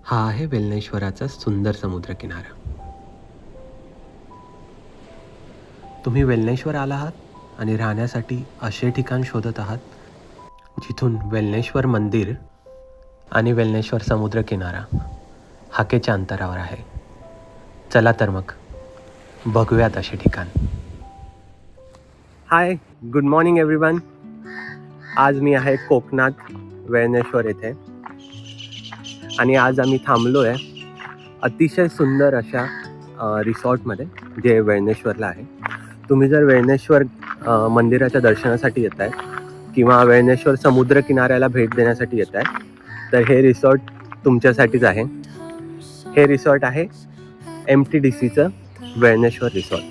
हा आहे वेल्लेश्वराचा सुंदर समुद्रकिनारा. तुम्ही वेल्लेश्वर आला आहात आणि राहण्यासाठी असे ठिकाण शोधत आहात जिथून वेल्लेश्वर मंदिर आणि वेल्लेश्वर समुद्रकिनारा हाकेच्या अंतरावर आहे. चला तर मग बघूयात असे ठिकाण. हाय, गुड मॉर्निंग एव्हरीवन. आज मी आहे कोकणात वेल्लेश्वर येथे आणि आज आम्ही थांबलो आहे अतिशय सुंदर अशा रिसॉर्टमध्ये जे वेल्लेश्वरला आहे. तुम्ही जर वेल्लेश्वर मंदिराच्या दर्शनासाठी येत आहे किंवा वेल्लेश्वर समुद्र किनाऱ्याला भेट देण्यासाठी येत आहे तर हे रिसॉर्ट तुमच्यासाठीच आहे. हे रिसॉर्ट आहे MTDCचं वेल्लेश्वर रिसॉर्ट.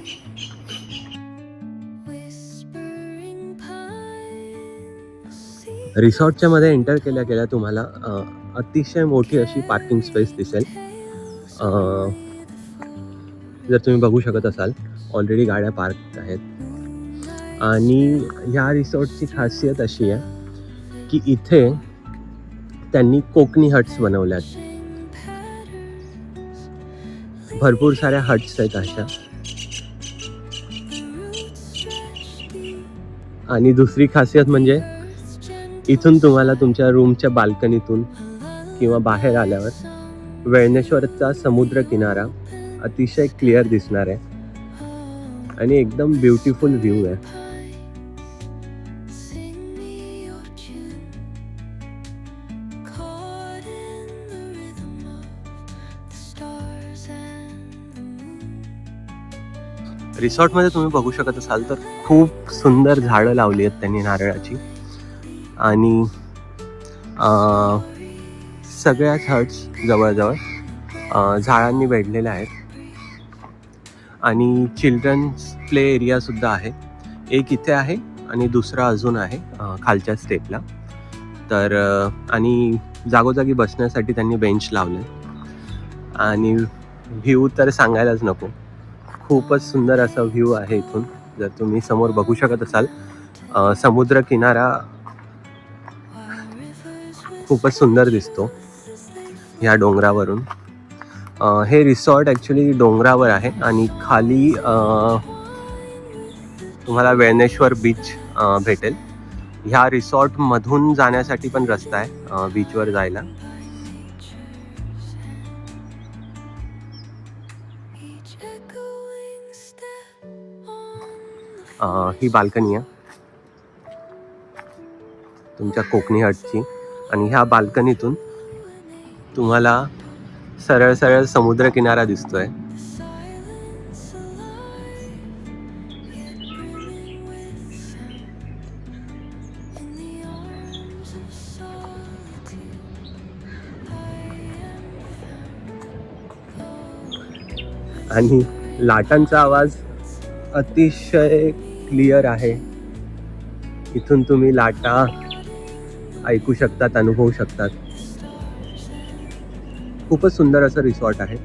रिसॉर्टच्या मध्ये एंटर केल्या गेल्या तुम्हाला अतिशय मोठी अशी पार्किंग स्पेस दिसेल. जर तुम्ही बघू शकत असाल ऑलरेडी गाड्या पार्क आहेत. आणि ह्या रिसॉर्टची खासियत अशी आहे की इथे त्यांनी कोकणी हट्स बनवल्यात. भरपूर साऱ्या हट्स आहेत अशा. आणि दुसरी खासियत म्हणजे इथून तुम्हाला तुमच्या रूमच्या बाल्कनीतून किंवा बाहेर आल्यावर वेल्लेश्वरचा समुद्र किनारा अतिशय क्लिअर दिसणार आहे आणि एकदम ब्युटिफुल व्ह्यू आहे. रिसॉर्टमध्ये तुम्ही बघू शकत असाल तर खूप सुंदर झाडं लावली आहेत त्यांनी नारळाची. आणि सगळ्याच हट्स जवळजवळ झाडांनी वेढलेल्या आहेत. आणि चिल्ड्रन्स प्ले एरियासुद्धा आहे. एक इथे आहे आणि दुसरा अजून आहे खालच्या स्टेपला. तर आणि जागोजागी बसण्यासाठी त्यांनी बेंच लावले. आणि व्ह्यू तर सांगायलाच नको. खूपच सुंदर असा व्ह्यू आहे इथून. जर तुम्ही समोर बघू शकत असाल समुद्र किनारा खूपच सुंदर दिसतो ह्या डोंगरावरून. हे रिसॉर्ट ॲक्च्युली डोंगरावर आहे आणि खाली तुम्हाला वेल्लेश्वर बीच भेटेल. ह्या रिसॉर्टमधून जाण्यासाठी पण रस्ता आहे बीचवर जायला. ही बाल्कनी आहे तुमच्या कोकणी हटची. आणि ह्या बाल्कनीतून तुम्हाला सरळ सरळ समुद्र किनारा दिसतोय. आणि लाटांचा आवाज अतिशय क्लिअर आहे. इथून तुम्ही लाटा ऐकू शकतात, अनुभवू शकतात. खूपच सुंदर असं रिसॉर्ट आहे.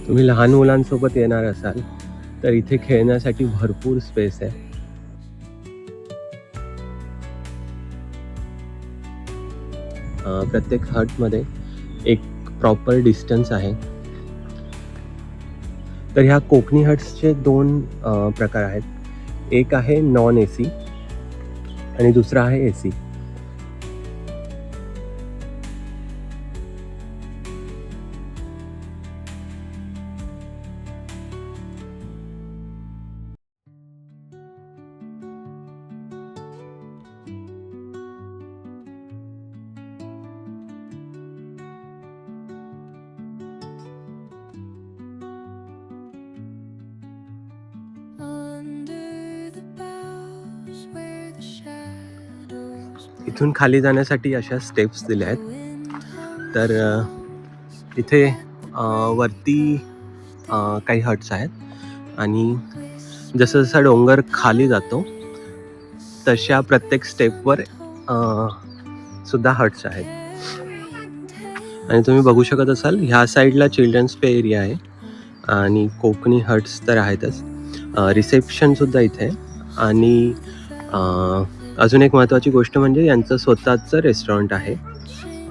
तुम्ही लहान मुलांसोबत येणार असाल तर इथे खेळण्यासाठी भरपूर स्पेस आहे. प्रत्येक हटमध्ये एक प्रॉपर डिस्टन्स आहे. तर ह्या कोकणी हट्सचे दोन प्रकार आहेत. एक आहे नॉन AC आणि दुसरा आहे AC. इथून खाली जाण्यासाठी अशा स्टेप्स दिल्या आहेत. तर इथे वरती काही हट्स आहेत आणि जसं जसा डोंगर खाली जातो तशा प्रत्येक स्टेपवर सुद्धा हट्स आहेत. आणि तुम्ही बघू शकत असाल ह्या साईडला चिल्ड्रन्स प्ले एरिया आहे आणि कोकणी हट्स तर आहेतच. रिसेप्शनसुद्धा इथे आहे आणि अजून एक महत्त्वाची गोष्ट म्हणजे यांचं स्वतःचं रेस्टॉरंट आहे,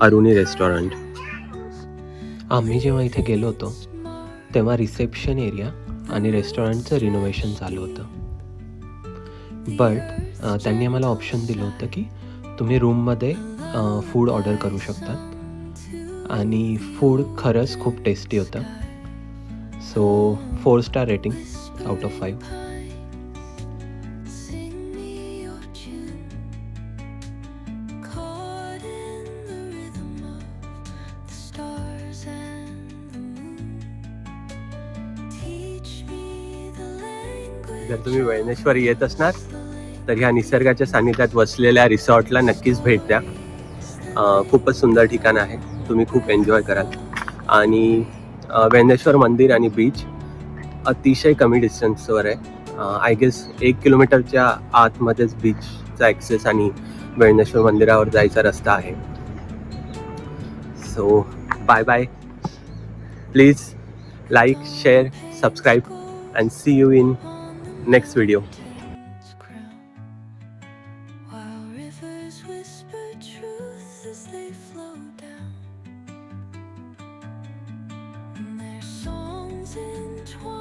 अरुणी रेस्टॉरंट. आम्ही जेव्हा इथे गेलो होतो तेव्हा रिसेप्शन एरिया आणि रेस्टॉरंटचं रिनोव्हेशन चालू होतं. बट त्यांनी आम्हाला ऑप्शन दिलं होतं की तुम्ही रूममध्ये फूड ऑर्डर करू शकता आणि फूड खरंच खूप टेस्टी होतं. So 4 star rating out of 5. जर तुम्ही वैनेश्वर येत असणार तर ह्या निसर्गाच्या सानिध्यात वसलेल्या रिसॉर्टला नक्कीच भेट द्या. खूपच सुंदर ठिकाण आहे, तुम्ही खूप एन्जॉय कराल. आणि वैनेश्वर मंदिर आणि बीच अतिशय कमी डिस्टन्सवर आहे. आय गेस 1 किलोमीटरच्या आतमध्येच बीचचा ॲक्सेस आणि वैनेश्वर मंदिरावर जायचा रस्ता आहे. So bye bye. Please like, share, subscribe and see you in next video. While rivers whisper truth as they flow down, and their songs entwined.